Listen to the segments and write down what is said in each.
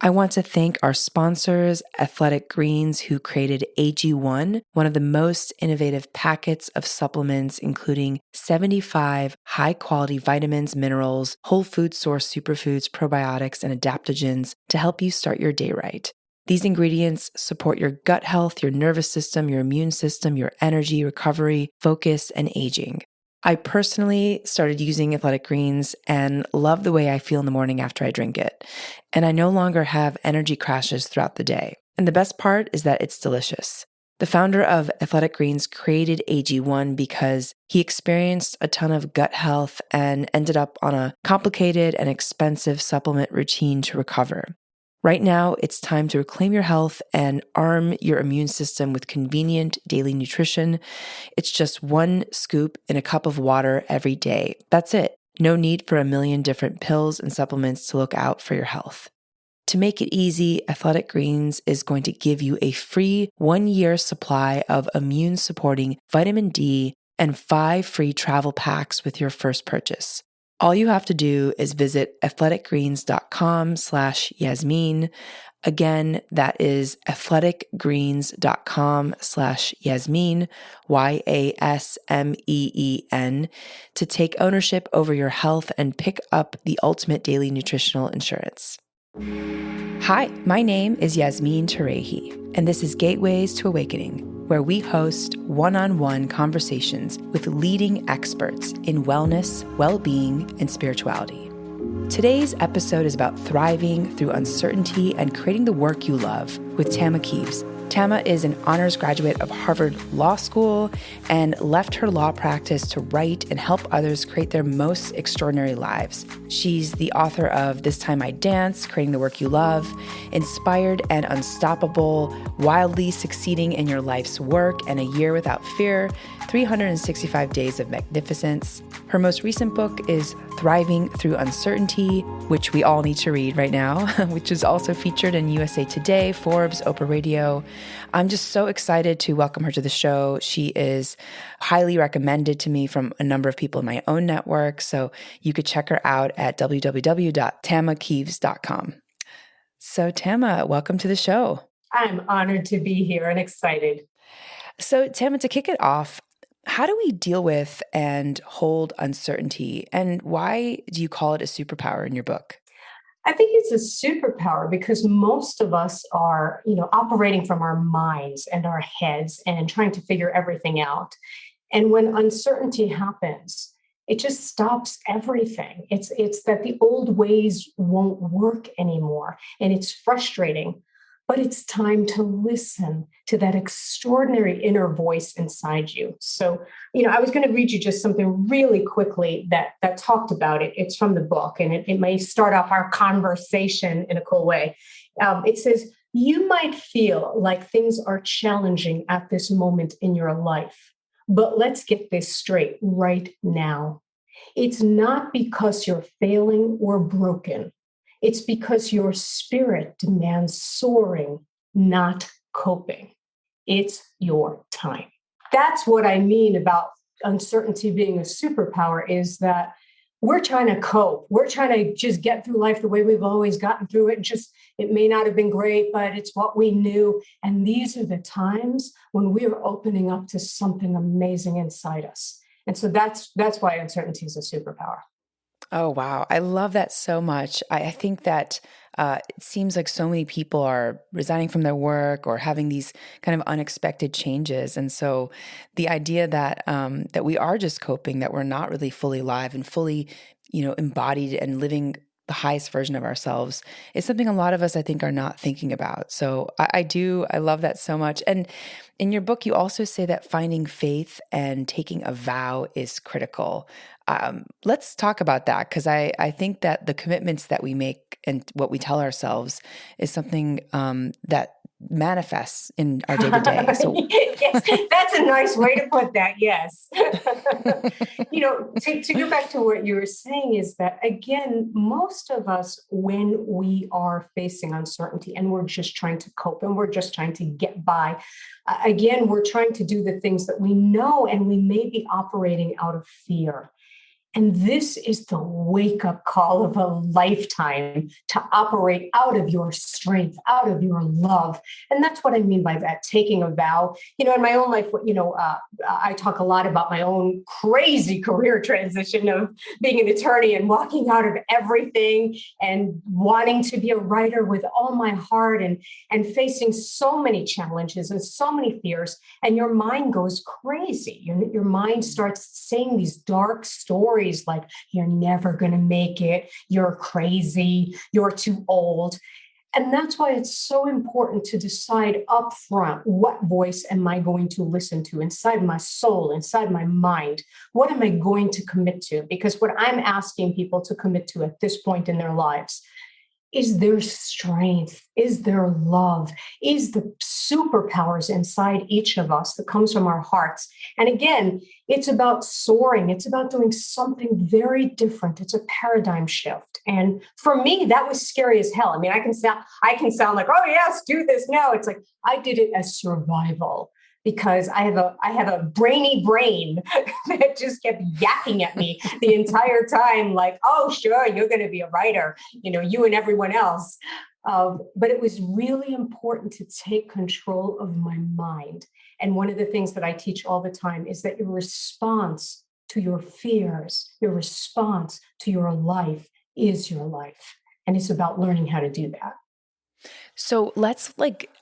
I want to thank our sponsors, Athletic Greens, who created AG1, one of the most innovative packets of supplements, including 75 high-quality vitamins, minerals, whole food source superfoods, probiotics, and adaptogens to help you start your day right. These ingredients support your gut health, your nervous system, your immune system, your energy, recovery, focus, and aging. I personally started using Athletic Greens and love the way I feel in the morning after I drink it. And I no longer have energy crashes throughout the day. And the best part is that it's delicious. The founder of Athletic Greens created AG1 because he experienced a ton of gut health and ended up on a complicated and expensive supplement routine to recover. Right now, it's time to reclaim your health and arm your immune system with convenient daily nutrition. It's just one scoop in a cup of water every day. That's it. No need for a million different pills and supplements to look out for your health. To make it easy, Athletic Greens is going to give you a free 1-year supply of immune-supporting vitamin D and 5 free travel packs with your first purchase. All you have to do is visit athleticgreens.com/Yasmin. Again, that is athleticgreens.com/Yasmin, YASMEEN, to take ownership over your health and pick up the ultimate daily nutritional insurance. Hi, my name is Yasmin Tarehi, and this is Gateways to Awakening, where we host one-on-one conversations with leading experts in wellness, well-being, and spirituality. Today's episode is about thriving through uncertainty and creating the work you love with Tama Kieves. Tama is an honors graduate of Harvard Law School and left her law practice to write and help others create their most extraordinary lives. She's the author of This Time I Dance, Creating the Work You Love, Inspired and Unstoppable, Wildly Succeeding in Your Life's Work, and A Year Without Fear, 365 Days of Magnificence. Her most recent book is Thriving Through Uncertainty, which we all need to read right now, which is also featured in USA Today, Forbes, Oprah Radio. I'm just so excited to welcome her to the show. She is highly recommended to me from a number of people in my own network, so you could check her out at www.tamakieves.com. So Tama, welcome to the show. I'm honored to be here and excited. So Tama, to kick it off, how do we deal with and hold uncertainty, and why do you call it a superpower in your book? I think it's a superpower because most of us are, operating from our minds and our heads and trying to figure everything out. And when uncertainty happens, it just stops everything. It's that the old ways won't work anymore, and it's frustrating. But it's time to listen to that extraordinary inner voice inside you. So, I was going to read you just something really quickly that talked about it. It's from the book, and it may start off our conversation in a cool way. It says, you might feel like things are challenging at this moment in your life, but let's get this straight right now. It's not because you're failing or broken. It's because your spirit demands soaring, not coping. It's your time. That's what I mean about uncertainty being a superpower, is that we're trying to cope. We're trying to just get through life the way we've always gotten through it. It may not have been great, but it's what we knew. And these are the times when we are opening up to something amazing inside us. And so that's why uncertainty is a superpower. Oh, wow. I love that so much. I think that it seems like so many people are resigning from their work or having these kind of unexpected changes. And so the idea that that we are just coping, that we're not really fully alive and fully, embodied and living the highest version of ourselves is something a lot of us, I think, are not thinking about. So I love that so much. And in your book, you also say that finding faith and taking a vow is critical. Let's talk about that, because I think that the commitments that we make and what we tell ourselves is something that manifests in our day-to-day. So yes, that's a nice way to put that. Yes. To go back to what you were saying is that, again, most of us, when we are facing uncertainty and we're just trying to cope and we're just trying to get by, again, we're trying to do the things that we know, and we may be operating out of fear. And this is the wake up call of a lifetime to operate out of your strength, out of your love. And that's what I mean by that, taking a vow. In my own life, I talk a lot about my own crazy career transition of being an attorney and walking out of everything and wanting to be a writer with all my heart and facing so many challenges and so many fears. And your mind goes crazy. Your mind starts saying these dark stories like, you're never going to make it, you're crazy, you're too old. And that's why it's so important to decide upfront, what voice am I going to listen to inside my soul, inside my mind? What am I going to commit to? Because what I'm asking people to commit to at this point in their lives is their strength, is their love, is the superpowers inside each of us that comes from our hearts. And again, it's about soaring. It's about doing something very different. It's a paradigm shift. And for me, that was scary as hell. I mean, I can sound like, oh yes, do this now. It's like I did it as survival, because I have a brainy brain that just kept yakking at me the entire time, like, oh, sure, you're going to be a writer, you and everyone else. But it was really important to take control of my mind. And one of the things that I teach all the time is that your response to your fears, your response to your life is your life. And it's about learning how to do that. So let's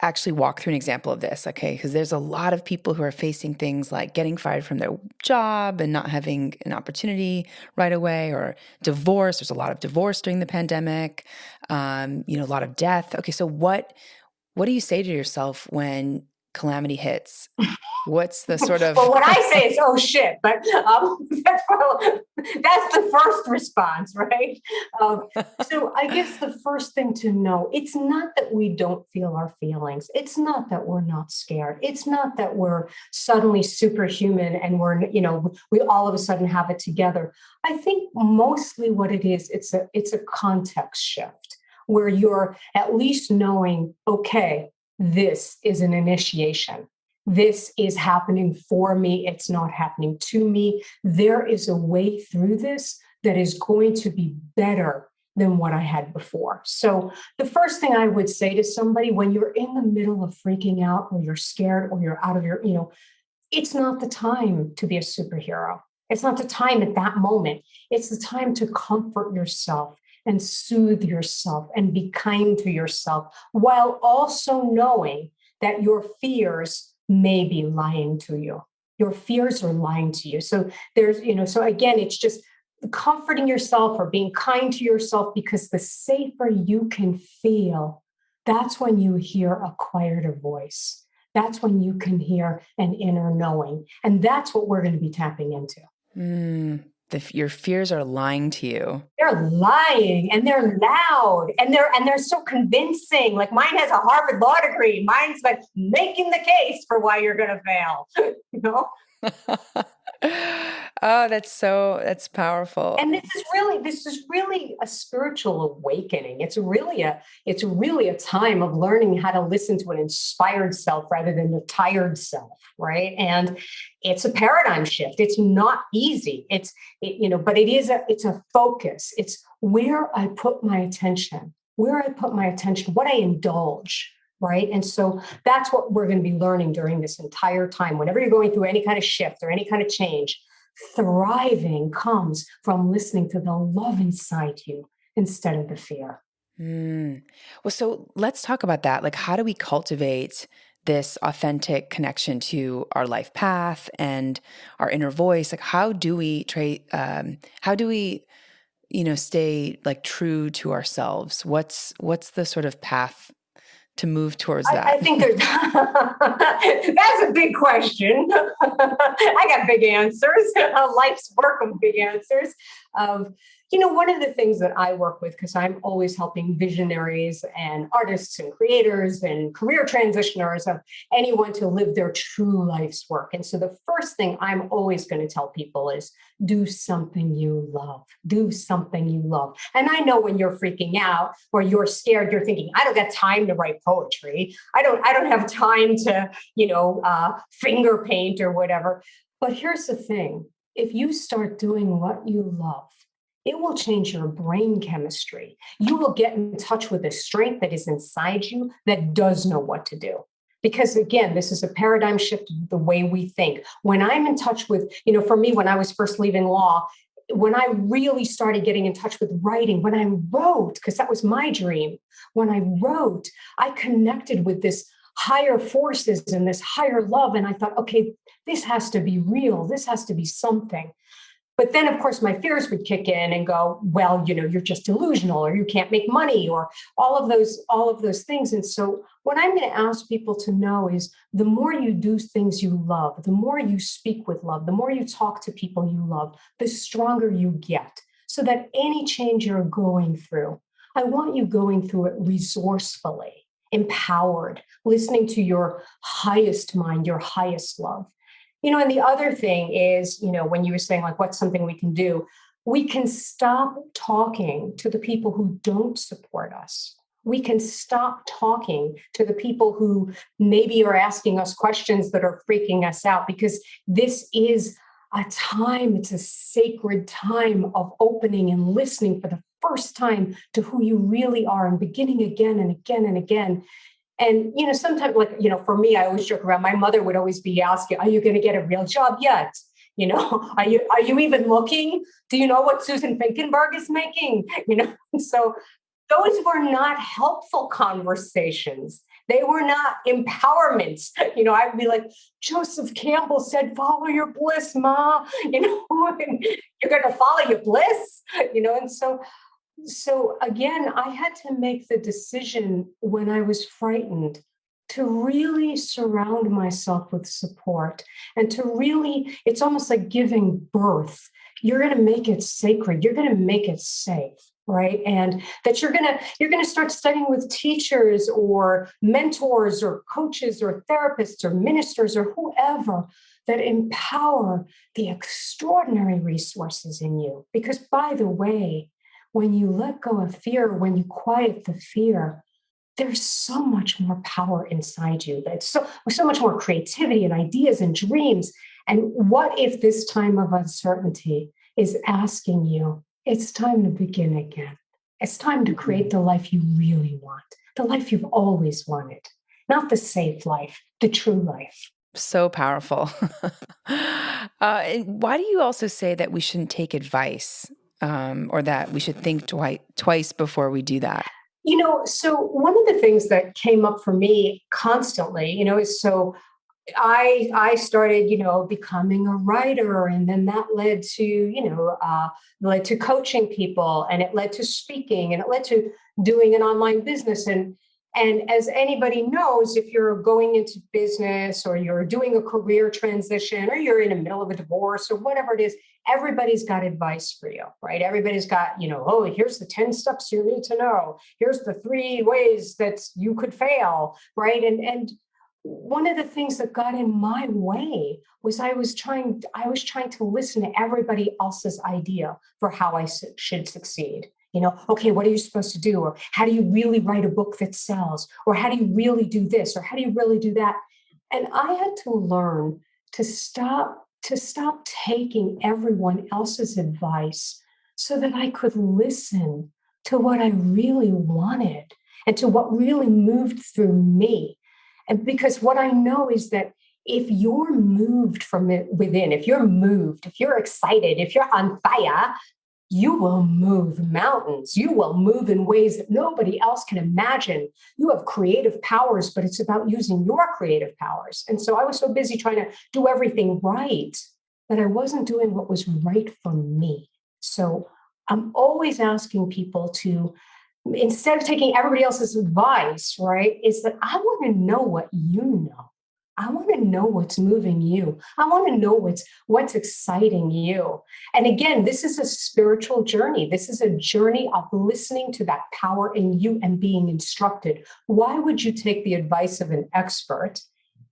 actually walk through an example of this, okay? Because there's a lot of people who are facing things like getting fired from their job and not having an opportunity right away, or divorce. There's a lot of divorce during the pandemic, a lot of death. Okay, so what do you say to yourself when calamity hits? What's the sort of... Well, what I say is, oh shit, but that's the first response, right? So I guess the first thing to know, it's not that we don't feel our feelings. It's not that we're not scared. It's not that we're suddenly superhuman and we all of a sudden have it together. I think mostly what it is, it's a context shift where you're at least knowing, okay, this is an initiation. This is happening for me. It's not happening to me. There is a way through this that is going to be better than what I had before. So the first thing I would say to somebody when you're in the middle of freaking out, or you're scared, or you're out of your, it's not the time to be a superhero. It's not the time at that moment. It's the time to comfort yourself and soothe yourself and be kind to yourself, while also knowing that your fears may be lying to you. Your fears are lying to you. So so again, it's just comforting yourself or being kind to yourself, because the safer you can feel, that's when you hear a quieter voice. That's when you can hear an inner knowing. And that's what we're going to be tapping into. Your fears are lying to you. They're lying, and they're loud, and they're so convincing. Like, mine has a Harvard law degree. Mine's like making the case for why you're going to fail, Oh, that's powerful. And this is really a spiritual awakening. It's really a time of learning how to listen to an inspired self rather than a tired self, right? And it's a paradigm shift. It's not easy. But it's a focus. It's where I put my attention, what I indulge. Right. And so that's what we're going to be learning during this entire time. Whenever you're going through any kind of shift or any kind of change, thriving comes from listening to the love inside you instead of the fear. Well, so let's talk about that. Like, how do we cultivate this authentic connection to our life path and our inner voice? Like, how do we stay like true to ourselves? What's the sort of path to move towards that? I think that's a big question. I got big answers. Life's work of big answers. One of the things that I work with, because I'm always helping visionaries and artists and creators and career transitioners, of anyone to live their true life's work. And so the first thing I'm always going to tell people is do something you love. Do something you love. And I know when you're freaking out or you're scared, you're thinking, I don't got time to write poetry. I don't have time to, finger paint or whatever. But here's the thing. if you start doing what you love, it will change your brain chemistry. You will get in touch with the strength that is inside you that does know what to do. Because again, this is a paradigm shift of the way we think. When I'm in touch with, for me, when I was first leaving law, when I really started getting in touch with writing, when I wrote, because that was my dream, when I wrote, I connected with this higher forces and this higher love. And I thought, okay, this has to be real. This has to be something. But then, of course, my fears would kick in and go, well, you're just delusional, or you can't make money, or all of those things. And so what I'm going to ask people to know is the more you do things you love, the more you speak with love, the more you talk to people you love, the stronger you get. So that any change you're going through, I want you going through it resourcefully, empowered, listening to your highest mind, your highest love. And the other thing is, when you were saying, like, what's something we can do? We can stop talking to the people who don't support us. We can stop talking to the people who maybe are asking us questions that are freaking us out, because this is a time, it's a sacred time of opening and listening for the first time to who you really are and beginning again and again and again. And, sometimes, for me, I always joke around. My mother would always be asking, are you going to get a real job yet? Are you even looking? Do you know what Susan Finkenberg is making? And so those were not helpful conversations. They were not empowerments. I'd be like, Joseph Campbell said, follow your bliss, Ma, and you're going to follow your bliss, and so again, I had to make the decision when I was frightened to really surround myself with support, and to really, it's almost like giving birth. You're going to make it sacred. You're going to make it safe, right? And that you're going to start studying with teachers or mentors or coaches or therapists or ministers or whoever that empower the extraordinary resources in you. Because, by the way, when you let go of fear, when you quiet the fear, there's so much more power inside you. There's so much more creativity and ideas and dreams. And what if this time of uncertainty is asking you, it's time to begin again. It's time to create the life you really want, the life you've always wanted, not the safe life, the true life. So powerful. And why do you also say that we shouldn't take advice? Or that we should think twice before we do that? So one of the things that came up for me constantly, is so I started, becoming a writer, and then that led to coaching people, and it led to speaking, and it led to doing an online business. And as anybody knows, if you're going into business, or you're doing a career transition, or you're in the middle of a divorce, or whatever it is, everybody's got advice for you, right? Everybody's got, oh, here's the 10 steps you need to know. Here's the 3 ways that you could fail, right? And one of the things that got in my way was I was trying to listen to everybody else's idea for how I should succeed. Okay, what are you supposed to do? Or how do you really write a book that sells? Or how do you really do this? Or how do you really do that? And I had to learn to stop taking everyone else's advice so that I could listen to what I really wanted and to what really moved through me. And because what I know is that if you're moved from it within, if you're excited, if you're on fire, you will move mountains. You will move in ways that nobody else can imagine. You have creative powers, but it's about using your creative powers. And so I was so busy trying to do everything right that I wasn't doing what was right for me. So I'm always asking people to, instead of taking everybody else's advice, right, is that I want to know what you know. I want to know what's moving you. I want to know what's exciting you. And again, this is a spiritual journey. This is a journey of listening to that power in you and being instructed. Why would you take the advice of an expert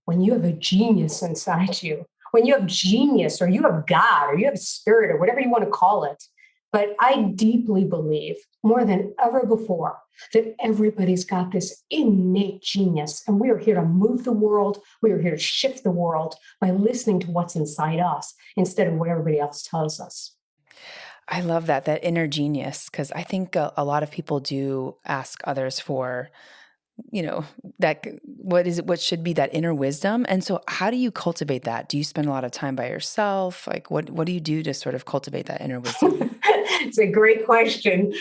when you have a genius inside you? When you have genius, or you have God, or you have spirit, or whatever you want to call it. But I deeply believe, more than ever before, that everybody's got this innate genius, and we are here to move the world. We are here to shift the world by listening to what's inside us instead of what everybody else tells us. I love that inner genius, because I think a lot of people do ask others for, that what should be that inner wisdom. And so how do you cultivate that? Do you spend a lot of time by yourself? Like what do you do to sort of cultivate that inner wisdom? It's a great question.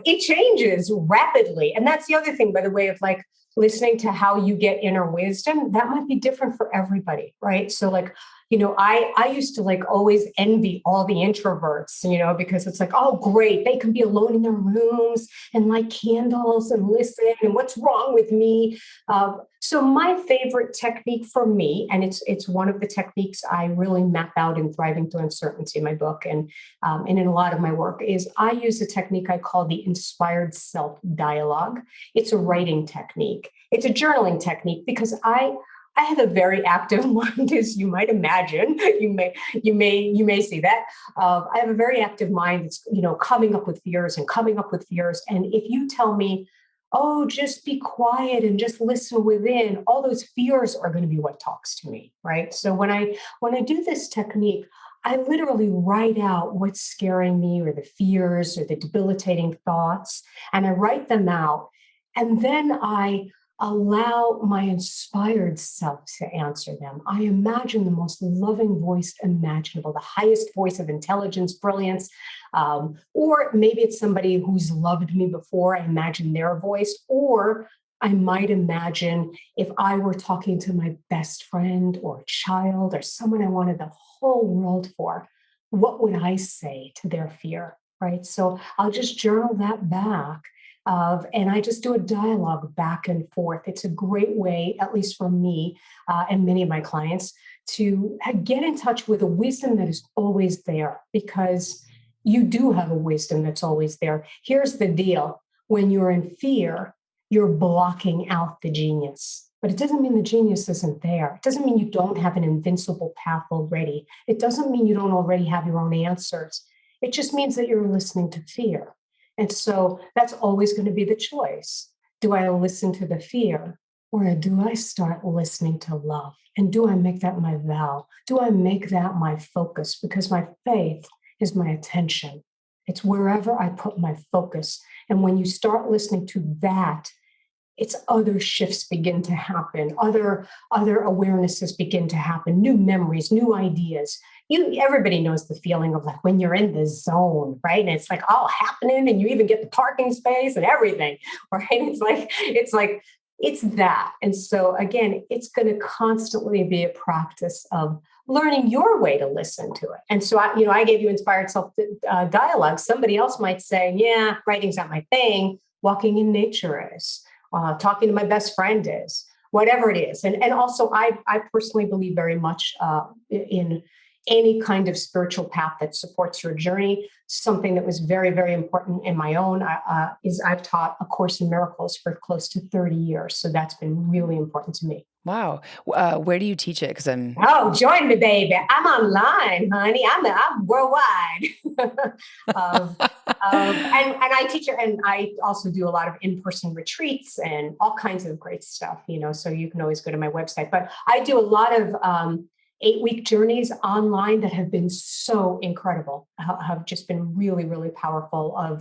It changes rapidly. And that's the other thing, by the way, of like listening to how you get inner wisdom, that might be different for everybody, right? So like, I used to like always envy all the introverts, because it's like, oh, great. They can be alone in their rooms and light candles and listen. And what's wrong with me? So my favorite technique for me, and it's one of the techniques I really map out in Thriving Through Uncertainty, my book, and in a lot of my work, is I use a technique I call the inspired self dialogue. It's a writing technique. It's a journaling technique because I have a very active mind, as you might imagine. You may see that. I have a very active mind. It's coming up with fears and coming up with fears. And if you tell me, oh, just be quiet and just listen within, all those fears are going to be what talks to me, right? So when I do this technique, I literally write out what's scaring me or the fears or the debilitating thoughts, and I write them out. And then I allow my inspired self to answer them. I imagine the most loving voice imaginable, the highest voice of intelligence, brilliance, or maybe it's somebody who's loved me before. I imagine their voice, or I might imagine if I were talking to my best friend or child or someone I wanted the whole world for, what would I say to their fear, right? So I'll just journal that back and I just do a dialogue back and forth. It's a great way, at least for me and many of my clients, to get in touch with a wisdom that is always there, because you do have a wisdom that's always there. Here's the deal. When you're in fear, you're blocking out the genius. But it doesn't mean the genius isn't there. It doesn't mean you don't have an invincible path already. It doesn't mean you don't already have your own answers. It just means that you're listening to fear. And so that's always going to be the choice. Do I listen to the fear, or do I start listening to love? And do I make that my vow? Do I make that my focus? Because my faith is my attention. It's wherever I put my focus. And when you start listening to that, it's other shifts begin to happen, other awarenesses begin to happen, new memories, new ideas. Everybody knows the feeling of like when you're in the zone, right? And it's like all happening, and you even get the parking space and everything, right? It's that. And so again, it's going to constantly be a practice of learning your way to listen to it. And so I gave you inspired self dialogue. Somebody else might say, yeah, writing's not my thing. Walking in nature is. Talking to my best friend is, whatever it is. And also, I personally believe very much in any kind of spiritual path that supports your journey. Something that was very, very important in my own is I've taught A Course in Miracles for close to 30 years. So that's been really important to me. Wow. Where do you teach it? Because join me, baby. I'm online, honey. I'm worldwide. And I teach, and I also do a lot of in-person retreats and all kinds of great stuff, so you can always go to my website. But I do a lot of 8-week journeys online that have been so incredible, have just been really, really powerful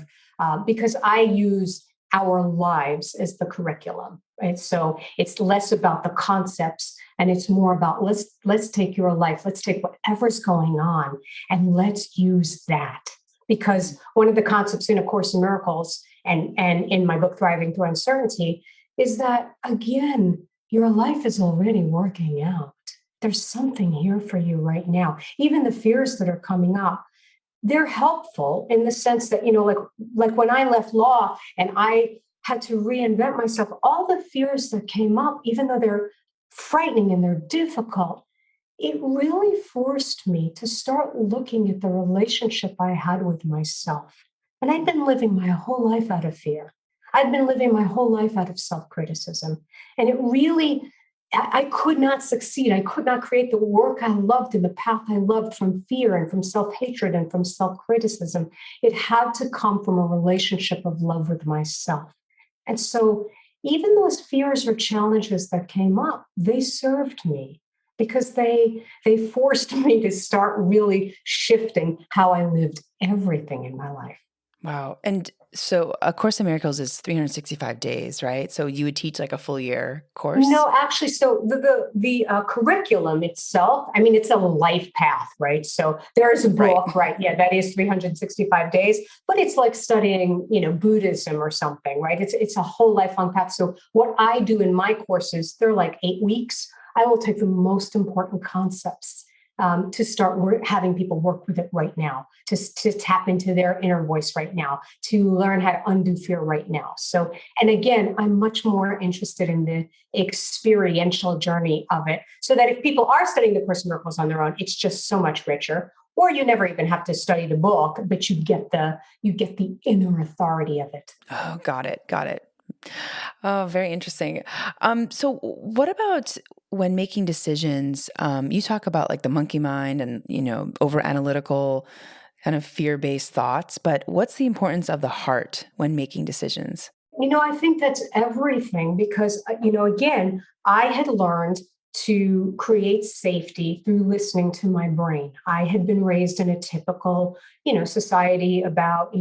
because I use our lives as the curriculum, right? So it's less about the concepts and it's more about let's take your life, let's take whatever's going on and let's use that. Because one of the concepts in A Course in Miracles and in my book, Thriving Through Uncertainty, is that, again, your life is already working out. There's something here for you right now. Even the fears that are coming up, they're helpful in the sense that, like when I left law and I had to reinvent myself, all the fears that came up, even though they're frightening and they're difficult, it really forced me to start looking at the relationship I had with myself. And I'd been living my whole life out of fear. I'd been living my whole life out of self-criticism. And it really, I could not succeed. I could not create the work I loved and the path I loved from fear and from self-hatred and from self-criticism. It had to come from a relationship of love with myself. And so even those fears or challenges that came up, they served me because they forced me to start really shifting how I lived everything in my life. Wow. And so A Course in Miracles is 365 days, right? So you would teach like a full year course? No, actually, so the curriculum itself, I mean, it's a life path, right? So there is a Right. book, right? Yeah, that is 365 days, but it's like studying, Buddhism or something, right? It's a whole lifelong path. So what I do in my courses, they're like 8 weeks. I will take the most important concepts to start having people work with it right now, to tap into their inner voice right now, to learn how to undo fear right now. So, and again, I'm much more interested in the experiential journey of it, so that if people are studying the Course in Miracles on their own, it's just so much richer. Or you never even have to study the book, but you get the inner authority of it. Oh, got it. Got it. Oh, very interesting. So what about when making decisions? You talk about like the monkey mind and, over analytical kind of fear-based thoughts, but what's the importance of the heart when making decisions? I think that's everything because, again, I had learned to create safety through listening to my brain. I had been raised in a typical, society about,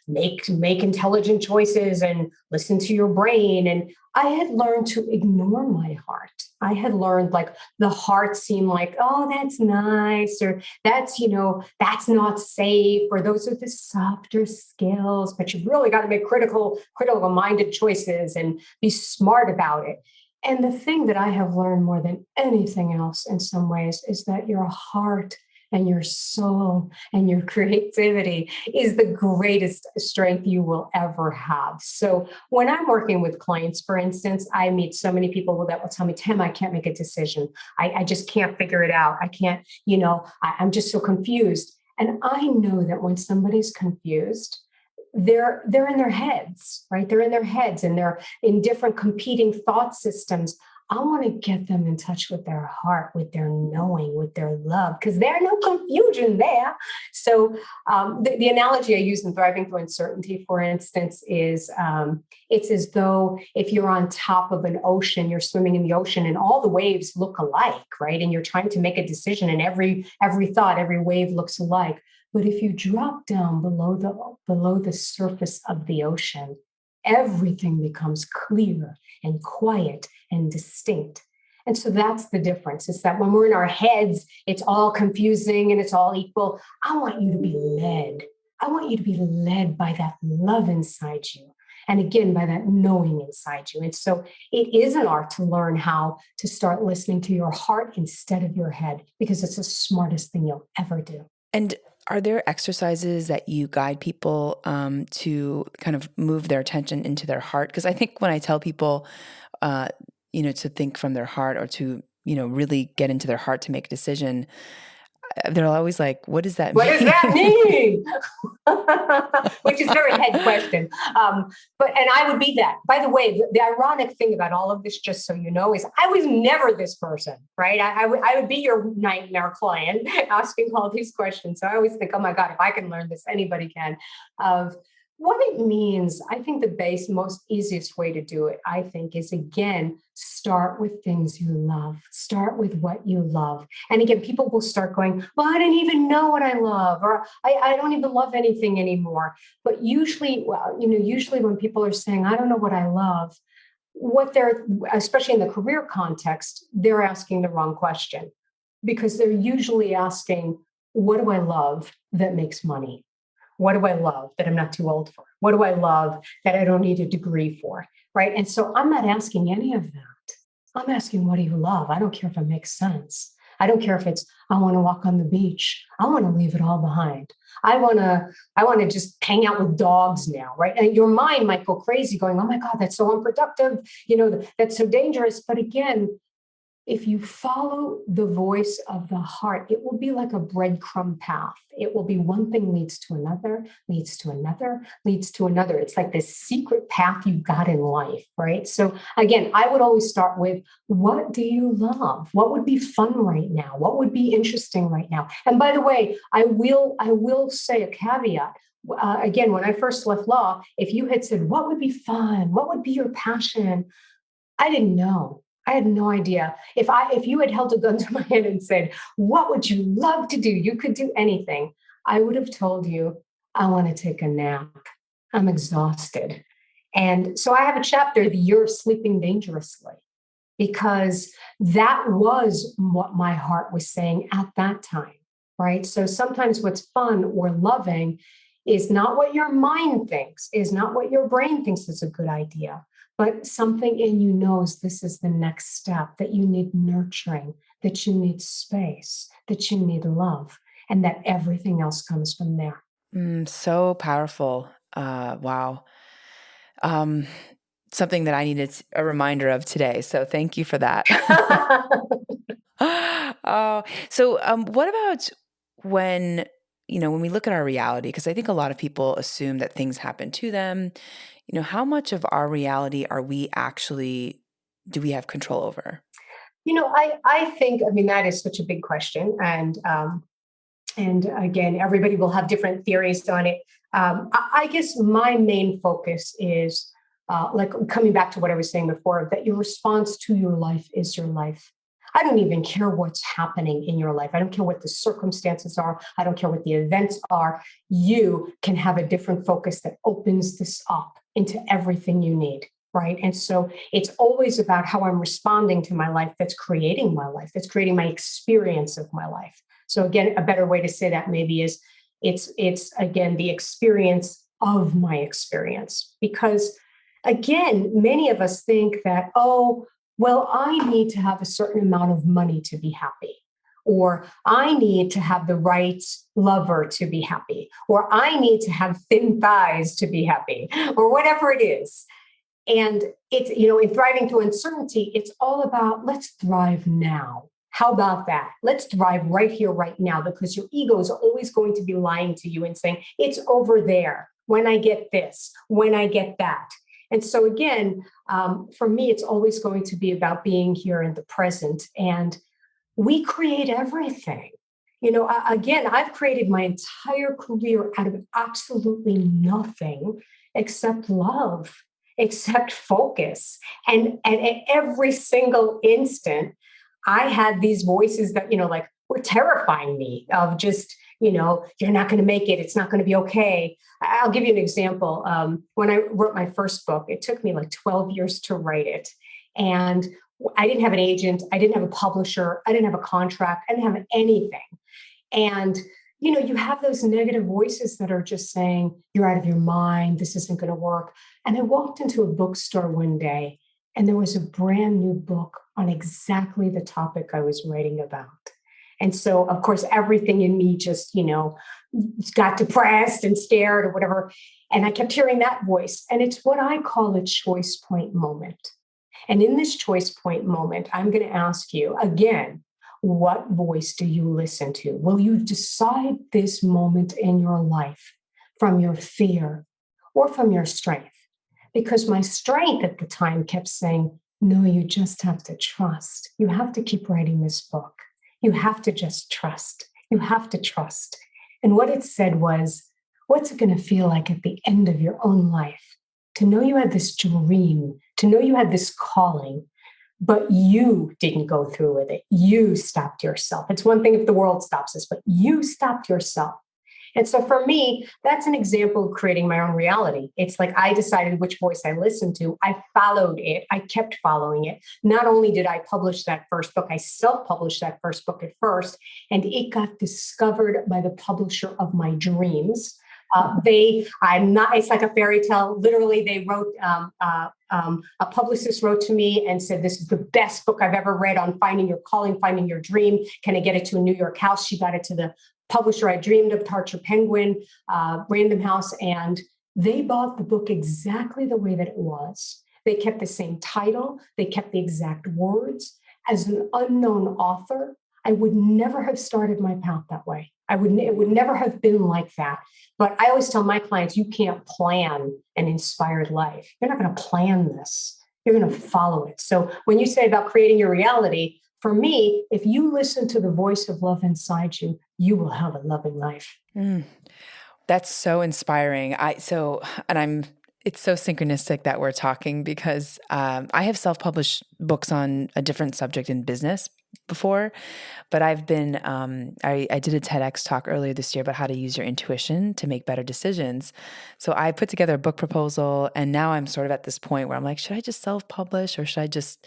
make intelligent choices and listen to your brain. And I had learned to ignore my heart. I had learned like the heart seemed like, oh, that's nice, or that's not safe, or those are the softer skills, but you've really got to make critical minded choices and be smart about it. And the thing that I have learned more than anything else in some ways is that your heart and your soul and your creativity is the greatest strength you will ever have. So when I'm working with clients, for instance, I meet so many people that will tell me, Tim, I can't make a decision. I just can't figure it out. I can't, I'm just so confused. And I know that when somebody's confused, they're in their heads, right? They're in their heads and they're in different competing thought systems. I want to get them in touch with their heart, with their knowing, with their love, because there's no confusion there. So the analogy I use in Thriving Through Uncertainty, for instance, is it's as though if you're on top of an ocean, you're swimming in the ocean and all the waves look alike, right? And you're trying to make a decision and every thought, every wave looks alike. But if you drop down below the surface of the ocean, everything becomes clear and quiet and distinct. And so that's the difference. It's that when we're in our heads, it's all confusing and it's all equal. I want you to be led. I want you to be led by that love inside you. And again, by that knowing inside you. And so it is an art to learn how to start listening to your heart instead of your head, because it's the smartest thing you'll ever do. And are there exercises that you guide people to kind of move their attention into their heart? Because I think when I tell people, to think from their heart or to, really get into their heart to make a decision, they're always like, what does that mean? What does that mean? Which is a very head question. And I would be that. By the way, the ironic thing about all of this, just so you know, is I was never this person, right? I would be your nightmare client asking all these questions. So I always think, oh my God, if I can learn this, anybody can. Of what it means, I think the most easiest way to do it, I think, is again, start with things you love. Start with what you love. And again, people will start going, well, I didn't even know what I love, or I don't even love anything anymore. But usually when people are saying, I don't know what I love, especially in the career context, they're asking the wrong question, because they're usually asking, what do I love that makes money? What do I love that I'm not too old for? What do I love that I don't need a degree for? Right. And so I'm not asking any of that. I'm asking, what do you love? I don't care if it makes sense. I don't care if it's, I want to walk on the beach. I want to leave it all behind. I want to just hang out with dogs now. Right. And your mind might go crazy going, oh my God, that's so unproductive. That's so dangerous. But again, if you follow the voice of the heart, it will be like a breadcrumb path. It will be one thing leads to another, leads to another, leads to another. It's like this secret path you got in life, right? So again, I would always start with, what do you love? What would be fun right now? What would be interesting right now? And by the way, I will say a caveat. Again, when I first left law, if you had said, what would be fun? What would be your passion? I didn't know. I had no idea. If you had held a gun to my head and said, what would you love to do? You could do anything. I would have told you, I want to take a nap. I'm exhausted. And so I have a chapter, The Year of Sleeping Dangerously, because that was what my heart was saying at that time, right? So sometimes what's fun or loving is not what your mind thinks, is not what your brain thinks is a good idea, but something in you knows this is the next step, that you need nurturing, that you need space, that you need love, and that everything else comes from there. So powerful. Wow. Something that I needed a reminder of today. So thank you for that. What about when, when we look at our reality, because I think a lot of people assume that things happen to them, how much of our reality do we have control over? I think, that is such a big question. And again, everybody will have different theories on it. I guess my main focus is like coming back to what I was saying before, that your response to your life is your life. I don't even care what's happening in your life. I don't care what the circumstances are. I don't care what the events are. You can have a different focus that opens this up into everything you need. Right. And so it's always about how I'm responding to my life that's creating my life, that's creating my experience of my life. So again, a better way to say that maybe is it's again, the experience of my experience. Because again, many of us think that, oh, well, I need to have a certain amount of money to be happy, or I need to have the right lover to be happy, or I need to have thin thighs to be happy, or whatever it is. And it's, in thriving through uncertainty, it's all about let's thrive now. How about that? Let's thrive right here, right now, because your ego is always going to be lying to you and saying, it's over there when I get this, when I get that. And so again, for me, it's always going to be about being here in the present. And we create everything. Again, I've created my entire career out of absolutely nothing except love, except focus. And at every single instant, I had these voices that, were terrifying me of just, you're not going to make it. It's not going to be okay. I'll give you an example. When I wrote my first book, it took me like 12 years to write it. And I didn't have an agent. I didn't have a publisher. I didn't have a contract. I didn't have anything. And, you have those negative voices that are just saying, you're out of your mind. This isn't going to work. And I walked into a bookstore one day and there was a brand new book on exactly the topic I was writing about. And so, of course, everything in me just, got depressed and scared or whatever. And I kept hearing that voice. And it's what I call a choice point moment. And in this choice point moment, I'm going to ask you again, what voice do you listen to? Will you decide this moment in your life from your fear or from your strength? Because my strength at the time kept saying, no, you just have to trust. You have to keep writing this book. You have to just trust. You have to trust. And what it said was, what's it going to feel like at the end of your own life to know you had this dream, to know you had this calling, but you didn't go through with it. You stopped yourself. It's one thing if the world stops us, but you stopped yourself. And so for me, that's an example of creating my own reality. It's like I decided which voice I listened to. I followed it. I kept following it. Not only did I publish that first book, I self-published that first book at first, and it got discovered by the publisher of my dreams. It's like a fairy tale. Literally, they wrote, a publicist wrote to me and said, this is the best book I've ever read on finding your calling, finding your dream. Can I get it to a New York house? She got it to the publisher I dreamed of, Tarcher Penguin, Random House. And they bought the book exactly the way that it was. They kept the same title. They kept the exact words. As an unknown author, I would never have started my path that way. It would never have been like that. But I always tell my clients, you can't plan an inspired life. You're not going to plan this. You're going to follow it. So when you say about creating your reality, for me, if you listen to the voice of love inside you, you will have a loving life. That's so inspiring. It's so synchronistic that we're talking because I have self-published books on a different subject in business before, but I've been, I did a TEDx talk earlier this year about how to use your intuition to make better decisions. So I put together a book proposal, and now I'm sort of at this point where I'm like, should I just self-publish or should I just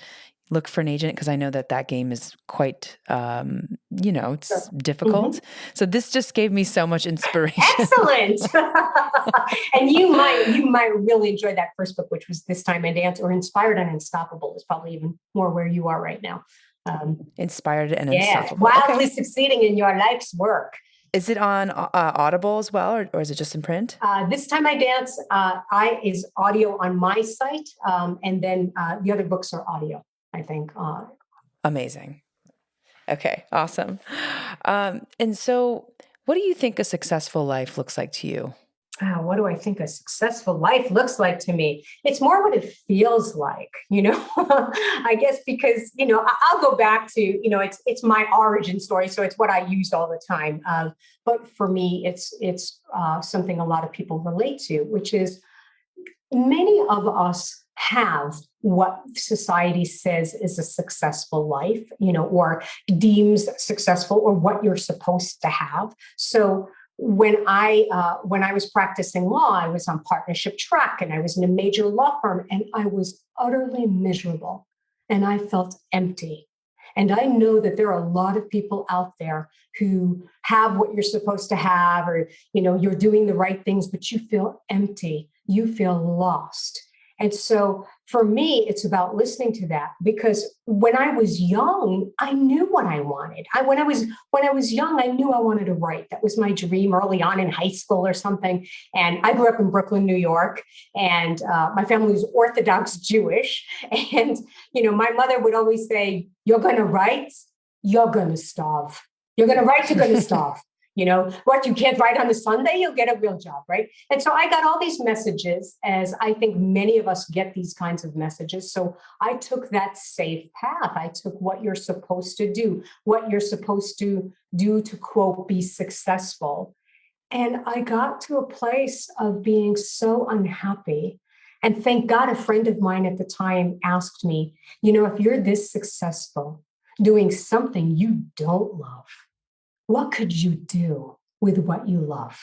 look for an agent? Because I know that game is quite, it's difficult. So this just gave me so much inspiration. Excellent. And you might really enjoy that first book, which was This Time I Dance, or Inspired and Unstoppable is probably even more where you are right now. Inspired and Unstoppable. Wildly succeeding in your life's work. Is it on Audible as well, or is it just in print? This Time I Dance is audio on my site, and then the other books are audio, I think. Amazing. Okay, awesome. And so what do you think a successful life looks like to you? What do I think a successful life looks like to me? It's more what it feels like, I guess, because, I'll go back to, it's my origin story. So it's what I use all the time. But for me, it's something a lot of people relate to, which is many of us have what society says is a successful life, or deems successful, or what you're supposed to have. So when I was practicing law, I was on partnership track and I was in a major law firm, and I was utterly miserable and I felt empty. And I know that there are a lot of people out there who have what you're supposed to have, or, you're doing the right things, but you feel empty, you feel lost. And so for me, it's about listening to that, because when I was young, I knew what I wanted. When I was young, I knew I wanted to write. That was my dream early on in high school or something. And I grew up in Brooklyn, New York, and my family was Orthodox Jewish. And, my mother would always say, you're going to write, you're going to starve. You're going to write, you're going to starve. What you can't write on a Sunday, you'll get a real job, right? And so I got all these messages, as I think many of us get these kinds of messages. So I took that safe path. I took what you're supposed to do, what you're supposed to do to, quote, be successful. And I got to a place of being so unhappy. And thank God, a friend of mine at the time asked me, if you're this successful doing something you don't love, what could you do with what you love?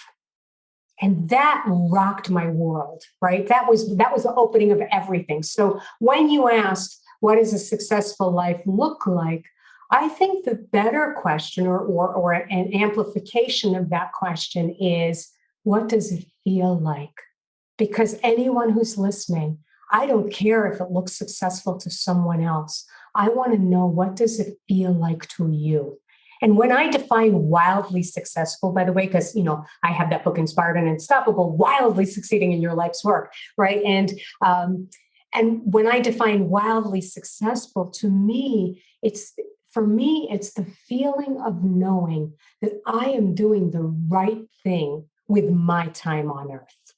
And that rocked my world, right? That was the opening of everything. So when you asked, what does a successful life look like? I think the better question, or an amplification of that question, is, what does it feel like? Because anyone who's listening, I don't care if it looks successful to someone else. I want to know, what does it feel like to you? And when I define wildly successful, by the way, because, I have that book, Inspired and Unstoppable, wildly succeeding in your life's work, right? And when I define wildly successful, to me, it's the feeling of knowing that I am doing the right thing with my time on earth.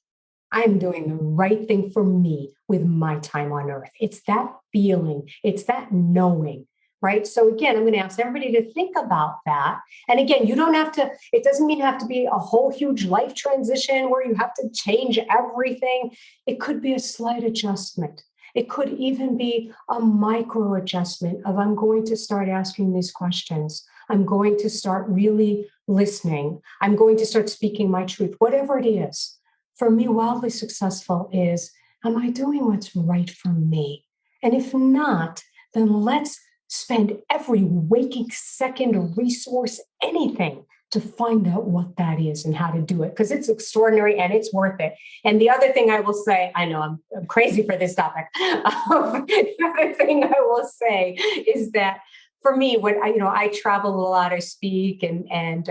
I am doing the right thing for me with my time on earth. It's that feeling, it's that knowing. Right. So again, I'm going to ask everybody to think about that. And again, it doesn't mean you have to be a whole huge life transition where you have to change everything. It could be a slight adjustment. It could even be a micro adjustment of, I'm going to start asking these questions. I'm going to start really listening. I'm going to start speaking my truth, whatever it is. For me, wildly successful is, am I doing what's right for me? And if not, then let's spend every waking second, resource, anything to find out what that is and how to do it, because it's extraordinary and it's worth it. And the other thing I will say, I know I'm crazy for this topic. The other thing I will say is that for me, when I travel a lot, I speak, and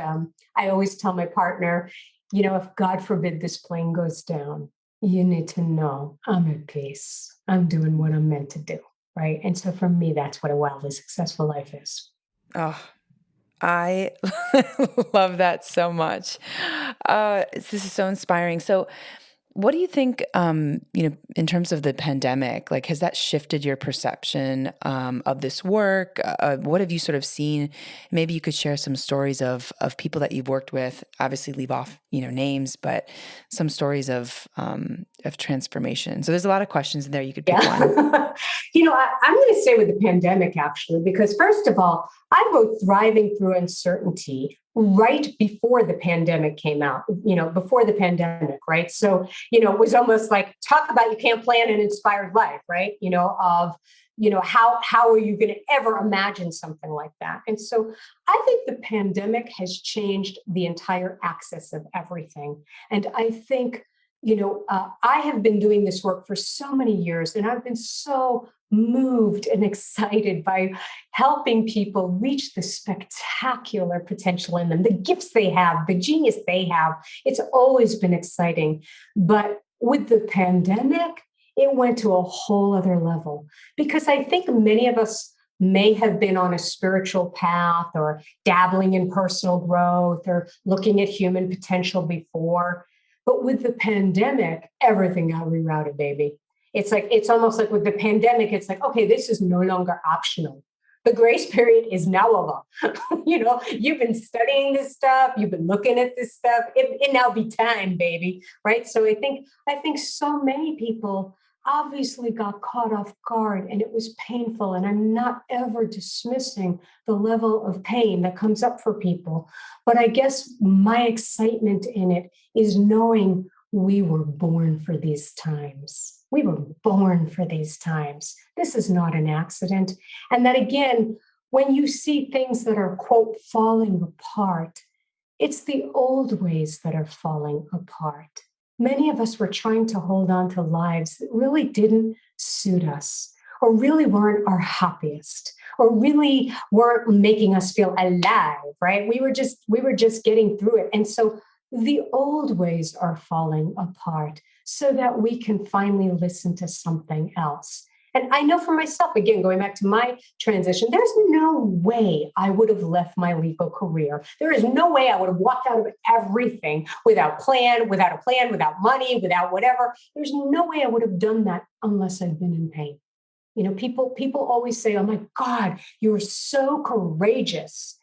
I always tell my partner, if God forbid this plane goes down, you need to know I'm at peace. I'm doing what I'm meant to do. Right. And so for me, that's what a wildly successful life is. Oh, I love that so much. This is so inspiring. So What do you think, in terms of the pandemic, like, has that shifted your perception of this work? What have you sort of seen? Maybe you could share some stories of people that you've worked with. Obviously, leave off, names, but some stories of transformation. So there's a lot of questions in there. You could pick one. I'm going to say with the pandemic, actually, because first of all, I wrote Thriving Through Uncertainty right before the pandemic came out, before the pandemic, right? So, it was almost like, talk about you can't plan an inspired life, right? How are you going to ever imagine something like that? And so I think the pandemic has changed the entire axis of everything. And I think I have been doing this work for so many years, and I've been so moved and excited by helping people reach the spectacular potential in them, the gifts they have, the genius they have. It's always been exciting. But with the pandemic, it went to a whole other level because I think many of us may have been on a spiritual path or dabbling in personal growth or looking at human potential before. But with the pandemic, everything got rerouted, baby. It's almost like with the pandemic, it's like, okay, this is no longer optional. The grace period is now over. You've been studying this stuff, you've been looking at this stuff. It now be time, baby. Right. So I think so many people obviously got caught off guard and it was painful. And I'm not ever dismissing the level of pain that comes up for people. But I guess my excitement in it is knowing we were born for these times. We were born for these times. This is not an accident. And that again, when you see things that are, quote, falling apart, it's the old ways that are falling apart. Many of us were trying to hold on to lives that really didn't suit us, or really weren't our happiest, or really weren't making us feel alive, right? We were just getting through it. And so the old ways are falling apart so that we can finally listen to something else. And I know for myself, again, going back to my transition, there's no way I would have left my legal career. There is no way I would have walked out of everything without a plan, without money, without whatever. There's no way I would have done that unless I'd been in pain. People always say, oh my God, you were so courageous.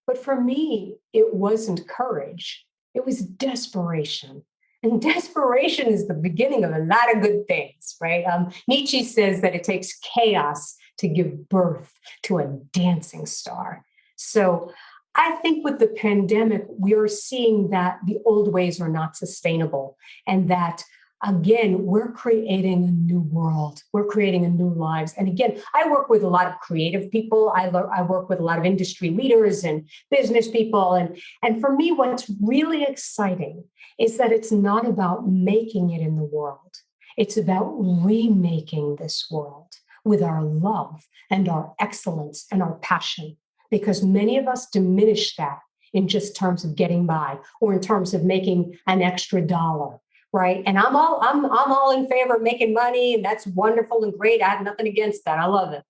But for me, it wasn't courage. It was desperation. And desperation is the beginning of a lot of good things, right? Nietzsche says that it takes chaos to give birth to a dancing star. So I think with the pandemic, we are seeing that the old ways are not sustainable and that again, we're creating a new world. We're creating a new lives. And again, I work with a lot of creative people. I work with a lot of industry leaders and business people. And for me, what's really exciting is that it's not about making it in the world. It's about remaking this world with our love and our excellence and our passion, because many of us diminish that in just terms of getting by or in terms of making an extra dollar. Right. And I'm all in favor of making money. And that's wonderful and great. I have nothing against that. I love it.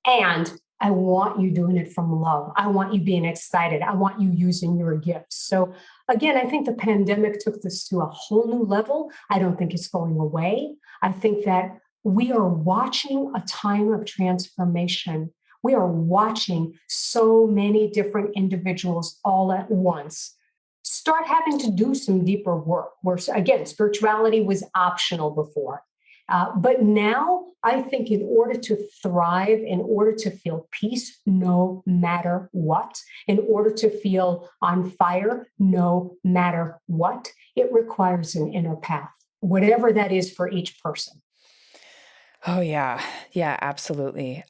And I want you doing it from love. I want you being excited. I want you using your gifts. So again, I think the pandemic took this to a whole new level. I don't think it's going away. I think that we are watching a time of transformation. We are watching so many different individuals all at once start having to do some deeper work where, again, spirituality was optional before. But now I think in order to thrive, in order to feel peace, no matter what, in order to feel on fire, no matter what, it requires an inner path, whatever that is for each person. Oh yeah. Yeah, absolutely.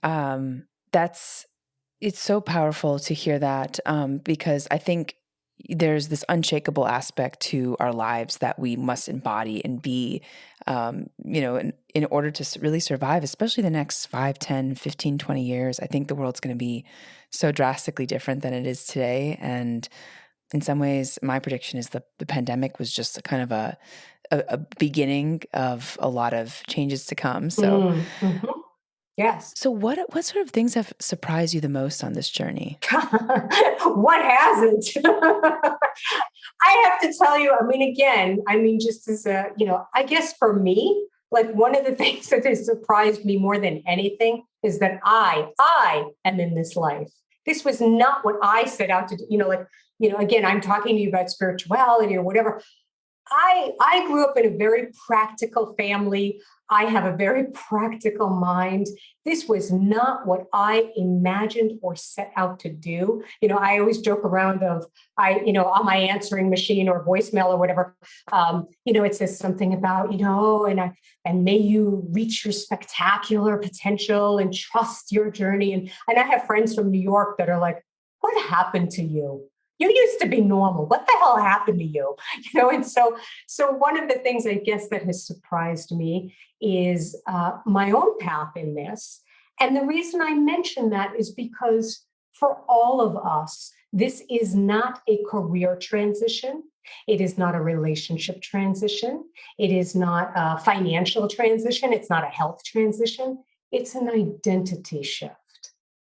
It's so powerful to hear that, because I think there's this unshakable aspect to our lives that we must embody and be, in order to really survive, especially the next 5, 10, 15, 20 years. I think the world's going to be so drastically different than it is today. And in some ways, my prediction is the pandemic was just a kind of a beginning of a lot of changes to come. So Mm-hmm. Yes. So what sort of things have surprised you the most on this journey? What hasn't? I have to tell you, again, just as I guess for me, like one of the things that has surprised me more than anything is that I am in this life. This was not what I set out to do. Again, I'm talking to you about spirituality or whatever. I grew up in a very practical family. I have a very practical mind. This was not what I imagined or set out to do. I always joke around on my answering machine or voicemail or whatever, it says something about, and may you reach your spectacular potential and trust your journey. And I have friends from New York that are like, what happened to you? You used to be normal. What the hell happened to you? And so one of the things I guess that has surprised me is my own path in this. And the reason I mention that is because for all of us, this is not a career transition. It is not a relationship transition. It is not a financial transition. It's not a health transition. It's an identity shift.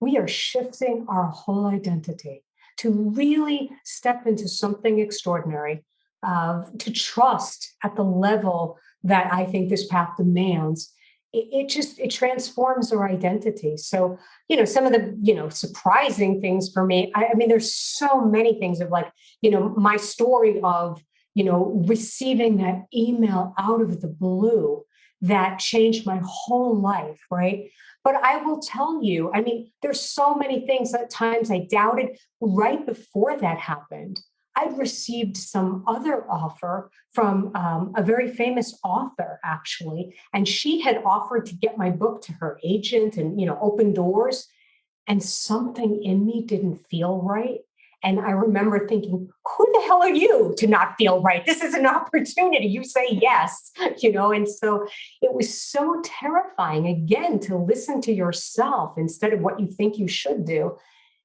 We are shifting our whole identity to really step into something extraordinary, to trust at the level that I think this path demands. It transforms our identity. So, some of the, surprising things for me, there's so many things of like, my story of, receiving that email out of the blue that changed my whole life, right? But I will tell you, there's so many things at times I doubted right before that happened. I'd received some other offer from a very famous author, actually, and she had offered to get my book to her agent and, open doors. And something in me didn't feel right. And I remember thinking, who the hell are you to not feel right? This is an opportunity. You say yes, and so it was so terrifying, again, to listen to yourself instead of what you think you should do.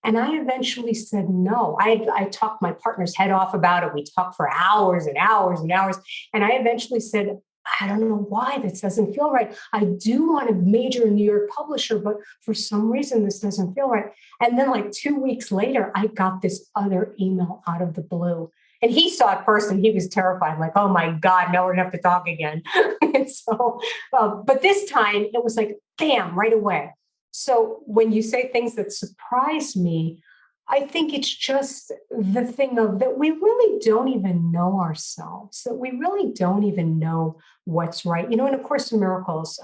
And I eventually said no. I talked my partner's head off about it. We talked for hours and hours and hours. And I eventually said, I don't know why this doesn't feel right. I do want to major in New York publisher, but for some reason, this doesn't feel right. And then like 2 weeks later, I got this other email out of the blue. And he saw it first and he was terrified, like, oh my God, now we're going to have to talk again. And so, but this time it was like, bam, right away. So when you say things that surprise me, I think it's just the thing of that we really don't even know ourselves, that we really don't even know what's right. In A Course in Miracles,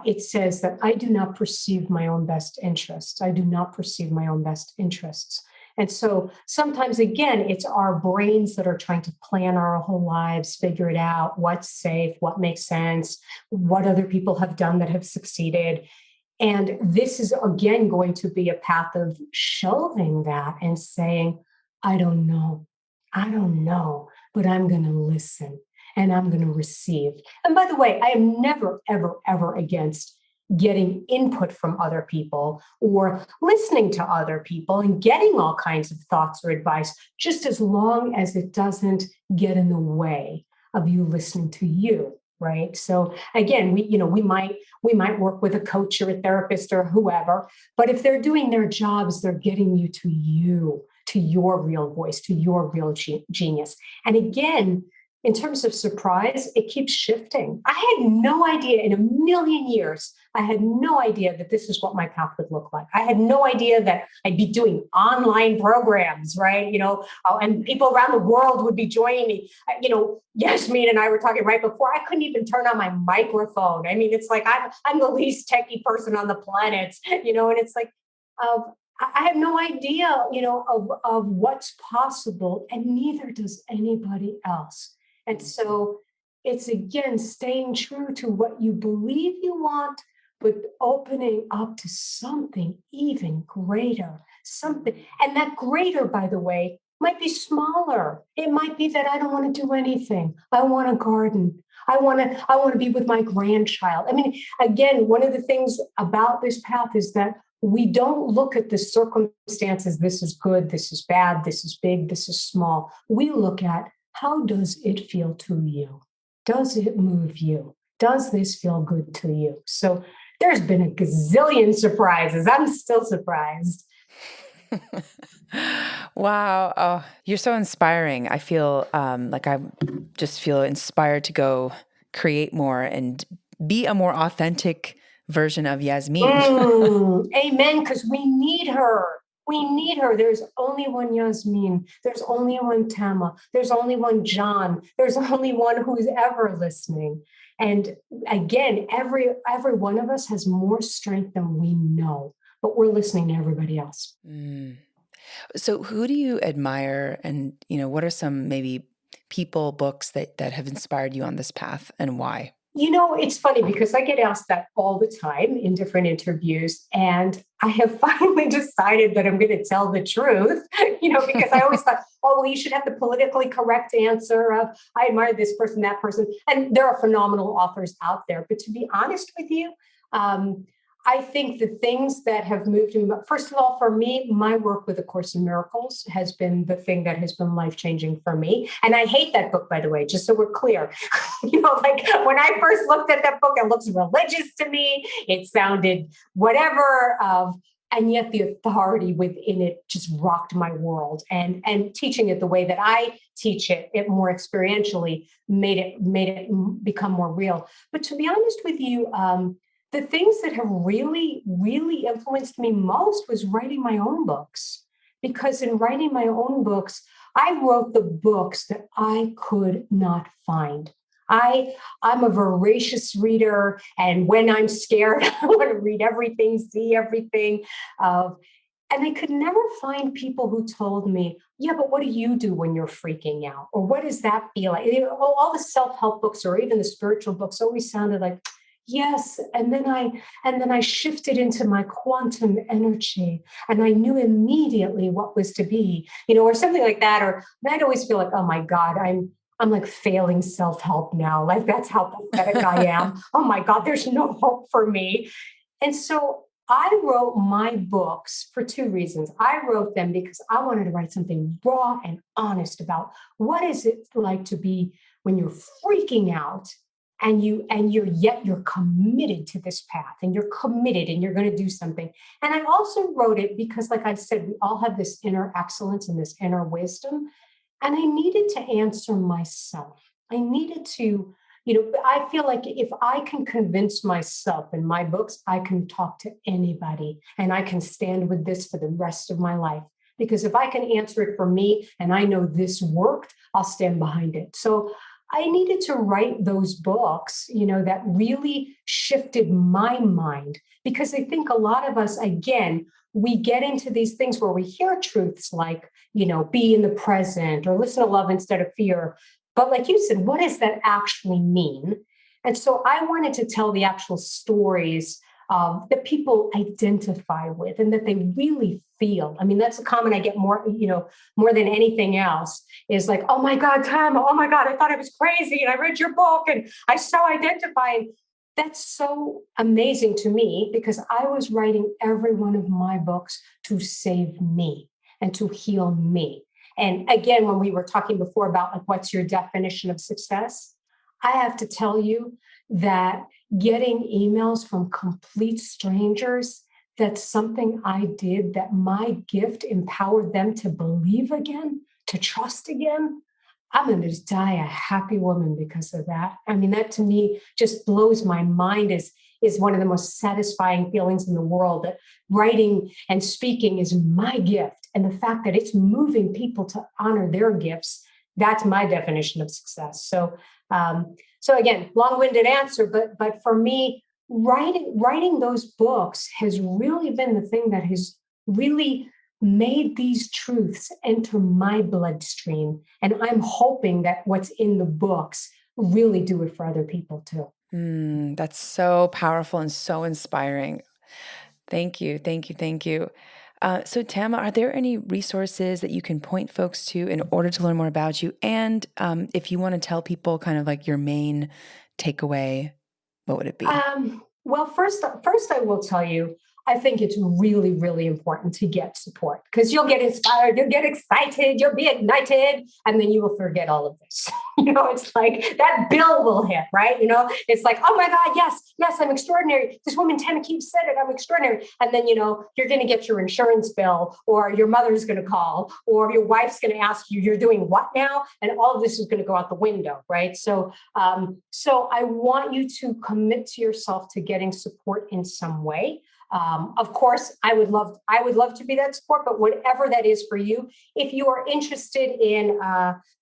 it says that I do not perceive my own best interests. I do not perceive my own best interests. And so sometimes, again, it's our brains that are trying to plan our whole lives, figure it out, what's safe, what makes sense, what other people have done that have succeeded. And this is, again, going to be a path of shelving that and saying, I don't know, but I'm going to listen and I'm going to receive. And by the way, I am never, ever, ever against getting input from other people or listening to other people and getting all kinds of thoughts or advice, just as long as it doesn't get in the way of you listening to you. Right. So again, we might work with a coach or a therapist or whoever, but if they're doing their jobs, they're getting you, to your real voice, to your real genius. And again, in terms of surprise, it keeps shifting. I had no idea in a million years, I had no idea that this is what my path would look like. I had no idea that I'd be doing online programs, right? And people around the world would be joining me. Yasmin and I were talking right before. I couldn't even turn on my microphone. It's like I'm the least techie person on the planet, and it's like, I have no idea, of what's possible, and neither does anybody else. And so it's, again, staying true to what you believe you want, but opening up to something even greater, something. And that greater, by the way, might be smaller. It might be that I don't want to do anything. I want to garden. I want to be with my grandchild. Again, one of the things about this path is that we don't look at the circumstances. This is good. This is bad. This is big. This is small. We look at, how does it feel to you? Does it move you? Does this feel good to you? So there's been a gazillion surprises. I'm still surprised. Wow. Oh, you're so inspiring. I feel like I just feel inspired to go create more and be a more authentic version of Yasmin. Amen. Because we need her. We need her. There's only one Yasmin. There's only one Tama. There's only one John. There's only one who's ever listening. And again, every one of us has more strength than we know, but we're listening to everybody else. So who do you admire, and what are some maybe people, books that have inspired you on this path, and why? It's funny because I get asked that all the time in different interviews, and I have finally decided that I'm going to tell the truth, because I always thought, oh, well, you should have the politically correct answer of, I admire this person, that person. And there are phenomenal authors out there. But to be honest with you, I think the things that have moved me, first of all, for me, my work with A Course in Miracles has been the thing that has been life-changing for me. And I hate that book, by the way, just so we're clear. Like when I first looked at that book, it looks religious to me. It sounded whatever and yet the authority within it just rocked my world. And teaching it the way that I teach it more experientially made it become more real. But to be honest with you, the things that have really, really influenced me most was writing my own books. Because in writing my own books, I wrote the books that I could not find. I'm a voracious reader, and when I'm scared, I want to read everything, see everything. And I could never find people who told me, yeah, but what do you do when you're freaking out? Or what does that feel like? All the self-help books or even the spiritual books always sounded like, yes. And then I shifted into my quantum energy, and I knew immediately what was to be, or something like that. Or I'd always feel like, oh my God, I'm like failing self-help now. Like that's how pathetic I am. Oh my God, there's no hope for me. And so I wrote my books for two reasons. I wrote them because I wanted to write something raw and honest about what is it like to be when you're freaking out and you're committed to this path, and you're committed and you're going to do something. And I also wrote it because, like I said, we all have this inner excellence and this inner wisdom. And I needed to answer myself. I needed to, I feel like if I can convince myself in my books, I can talk to anybody, and I can stand with this for the rest of my life. Because if I can answer it for me and I know this worked, I'll stand behind it. So I needed to write those books, that really shifted my mind, because I think a lot of us, again, we get into these things where we hear truths like, be in the present or listen to love instead of fear. But like you said, what does that actually mean? And so I wanted to tell the actual stories that people identify with and that they really feel. I mean, that's a comment I get more than anything else is like, oh my God, Tom, oh my God, I thought I was crazy. And I read your book and I so identify. That's so amazing to me because I was writing every one of my books to save me and to heal me. And again, when we were talking before about like, what's your definition of success? I have to tell you that getting emails from complete strangers, that's something I did, that my gift empowered them to believe again, to trust again. I'm going to die a happy woman because of that. I mean, that to me just blows my mind, is one of the most satisfying feelings in the world, that writing and speaking is my gift. And the fact that it's moving people to honor their gifts, that's my definition of success. So again, long-winded answer, but for me, writing those books has really been the thing that has really made these truths enter my bloodstream. And I'm hoping that what's in the books really do it for other people too. That's so powerful and so inspiring. Thank you. Thank you. Thank you. So Tama, are there any resources that you can point folks to in order to learn more about you? And if you want to tell people kind of like your main takeaway, what would it be? Well, first I will tell you, I think it's really, really important to get support because you'll get inspired, you'll get excited, you'll be ignited, and then you will forget all of this. It's like that bill will hit, right? It's like, oh my God, yes, I'm extraordinary. This woman, Tama Kieves, said it, I'm extraordinary. And then, you're going to get your insurance bill, or your mother's going to call, or your wife's going to ask you, you're doing what now? And all of this is going to go out the window, right? So I want you to commit to yourself to getting support in some way. Of course, I would love to be that support, but whatever that is for you, if you are interested in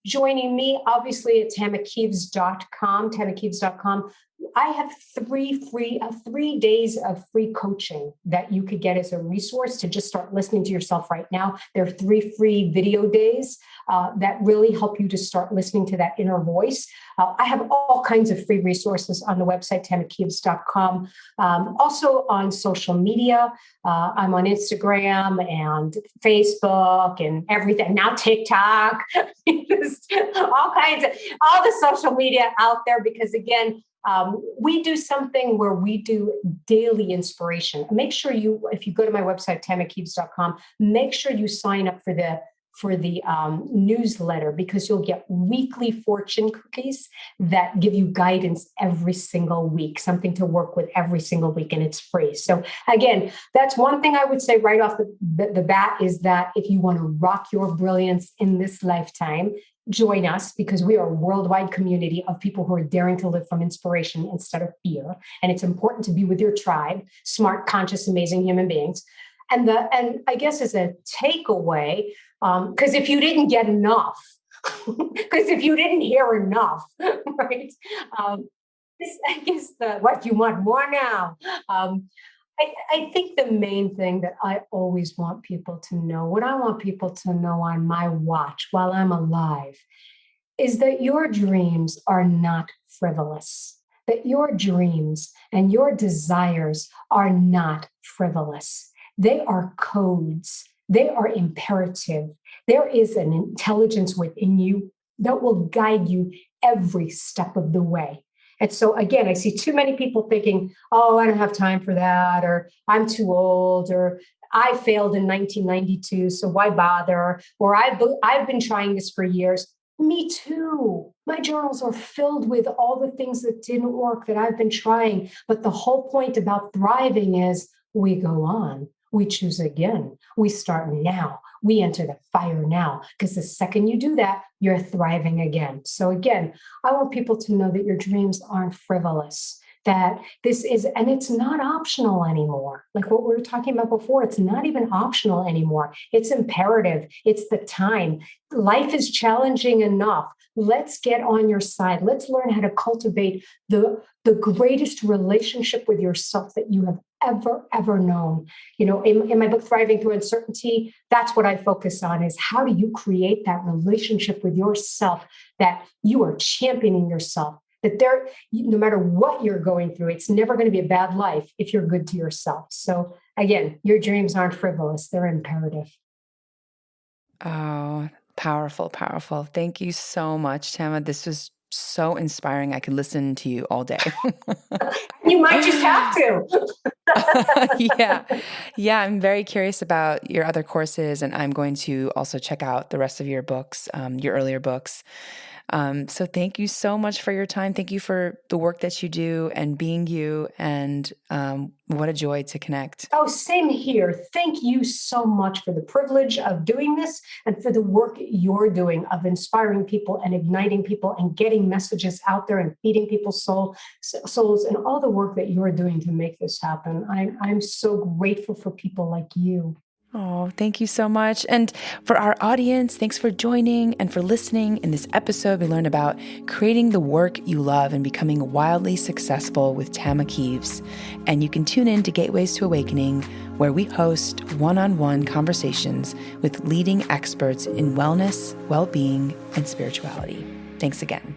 joining me, obviously at tamakieves.com, I have 3 days of free coaching that you could get as a resource to just start listening to yourself right now. There are 3 free video days that really help you to start listening to that inner voice. I have all kinds of free resources on the website, tamakieves.com. Also on social media, I'm on Instagram and Facebook and everything. Now TikTok, all the social media out there, because again, we do something where we do daily inspiration. Make sure if you go to my website, tamakieves.com, make sure you sign up for the newsletter, because you'll get weekly fortune cookies that give you guidance every single week, something to work with every single week, and it's free. So again, that's one thing I would say right off the bat, is that if you want to rock your brilliance in this lifetime, join us, because we are a worldwide community of people who are daring to live from inspiration instead of fear. And it's important to be with your tribe, smart, conscious, amazing human beings. And I guess as a takeaway, because if you didn't get enough, because if you didn't hear enough, right? I guess what you want more now. I think the main thing that I always want people to know, what I want people to know on my watch while I'm alive, is that your dreams are not frivolous, that your dreams and your desires are not frivolous. They are codes. They are imperative. There is an intelligence within you that will guide you every step of the way. And so again, I see too many people thinking, oh, I don't have time for that, or I'm too old, or I failed in 1992, so why bother? Or I've been trying this for years. Me too. My journals are filled with all the things that didn't work that I've been trying. But the whole point about thriving is we go on. We choose again. We start now. We enter the fire now, because the second you do that, you're thriving again. So again, I want people to know that your dreams aren't frivolous, that this is, and it's not optional anymore. Like what we were talking about before, it's not even optional anymore. It's imperative. It's the time. Life is challenging enough. Let's get on your side. Let's learn how to cultivate the greatest relationship with yourself that you have ever known. In my book, Thriving Through Uncertainty, that's what I focus on, is how do you create that relationship with yourself, that you are championing yourself, that no matter what you're going through, it's never going to be a bad life if you're good to yourself. So again, your dreams aren't frivolous. They're imperative. Oh, powerful, powerful. Thank you so much, Tama. This was so inspiring. I could listen to you all day. You might just have to. Yeah. I'm very curious about your other courses, and I'm going to also check out the rest of your books, your earlier books. So thank you so much for your time. Thank you for the work that you do and being you, and what a joy to connect. Oh, same here. Thank you so much for the privilege of doing this, and for the work you're doing of inspiring people and igniting people and getting messages out there and feeding people's souls, and all the work that you're doing to make this happen. I'm so grateful for people like you. Oh, thank you so much. And for our audience, thanks for joining and for listening. In this episode, we learned about creating the work you love and becoming wildly successful with Tama Kieves. And you can tune in to Gateways to Awakening, where we host one-on-one conversations with leading experts in wellness, well-being, and spirituality. Thanks again.